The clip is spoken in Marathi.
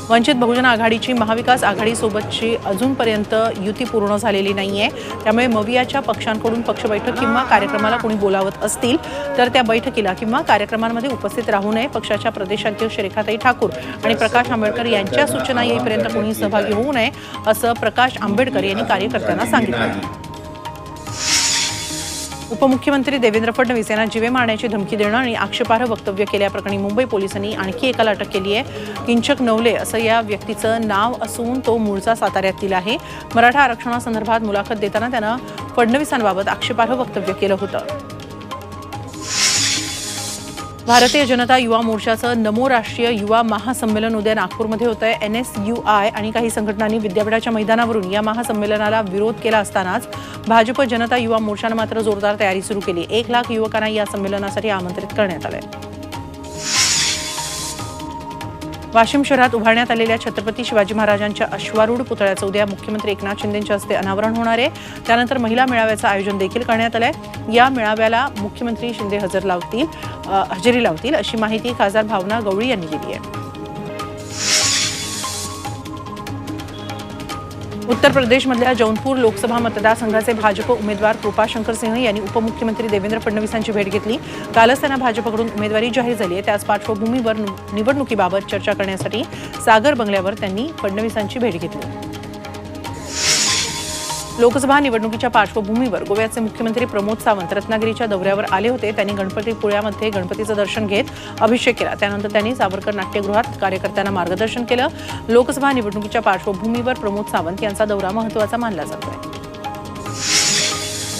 वंचित बहुजन आघाडीची महाविकास आघाडीसोबतची अजूनपर्यंत युती पूर्ण झालेली नाहीये। त्यामुळे मवियाच्या पक्षांकडून पक्ष बैठक किंवा कार्यक्रमाला कोणी बोलावत असतील तर त्या बैठकीला किंवा कार्यक्रमांमध्ये उपस्थित राहू नये। पक्षाच्या प्रदेशाध्यक्ष रेखाताई ठाकूर आणि प्रकाश आंबेडकर यांच्या सूचना येईपर्यंत कोणी सहभागी होऊ नये असं प्रकाश आंबेडकर यांनी कार्यकर्त्यांना सांगितलं। उपमुख्यमंत्री देवेंद्र फडणवीस यांना जीवे मारण्याची धमकी देणं आणि आक्षेपार्ह वक्तव्य केल्याप्रकरणी मुंबई पोलिसांनी आणखी एकाला अटक केली आहे। किंचक नवले असं या व्यक्तीचं नाव असून तो मूळचा साताऱ्यातील आहे। मराठा आरक्षणासंदर्भात मुलाखत देताना त्यानं फडणवीसांबाबत आक्षेपार्ह वक्तव्य केलं होतं। भारतीय जनता युवा मोर्चाचं नमो राष्ट्रीय युवा महासंमेलन उद्या नागपूरमध्ये होत आहे। NSUI आणि काही संघटनांनी विद्यापीठाच्या मैदानावरून या महासंमेलनाला विरोध केला असतानाच भाजप जनता युवा मोर्चानं मात्र जोरदार तयारी सुरू केली। 1 लाख युवकांना या संमेलनासाठी आमंत्रित करण्यात आलंय। वाशिम शहरात उभारण्यात आलेल्या छत्रपती शिवाजी महाराजांच्या अश्वारूढ पुतळ्याचं उद्या मुख्यमंत्री एकनाथ शिंदेंच्या हस्ते अनावरण होणार आहे। त्यानंतर महिला मेळाव्याचं आयोजन देखील करण्यात आलंय। या मेळाव्याला मुख्यमंत्री शिंदे हजेरी लावतील अशी माहिती खासदार भावना गवळी यांनी दिली आहे। उत्तर प्रदेशमधल्या जौनपूर लोकसभा मतदारसंघाचे भाजप उमेदवार कृपाशंकर सिंह यांनी उपमुख्यमंत्री देवेंद्र फडणवीसांची भेट घेतली। कालच त्यांना भाजपकडून उमेदवारी जाहीर झाली आहे। त्याच पार्श्वभूमीवर निवडणुकीबाबत चर्चा करण्यासाठी सागर बंगल्यावर त्यांनी फडणवीसांची भेट घेतली। लोकसभा निवडणुकीच्या पार्श्वभूमीवर गोव्याचे मुख्यमंत्री प्रमोद सावंत रत्नागिरीच्या दौऱ्यावर आले होते। त्यांनी गणपतीपुळ्यामध्ये गणपतीचं दर्शन घेत अभिषेक केला। त्यानंतर त्यांनी सावरकर नाट्यगृहात कार्यकर्त्यांना मार्गदर्शन केलं। लोकसभा निवडणुकीच्या पार्श्वभूमीवर प्रमोद सावंत यांचा दौरा महत्त्वाचा मानला जातोय।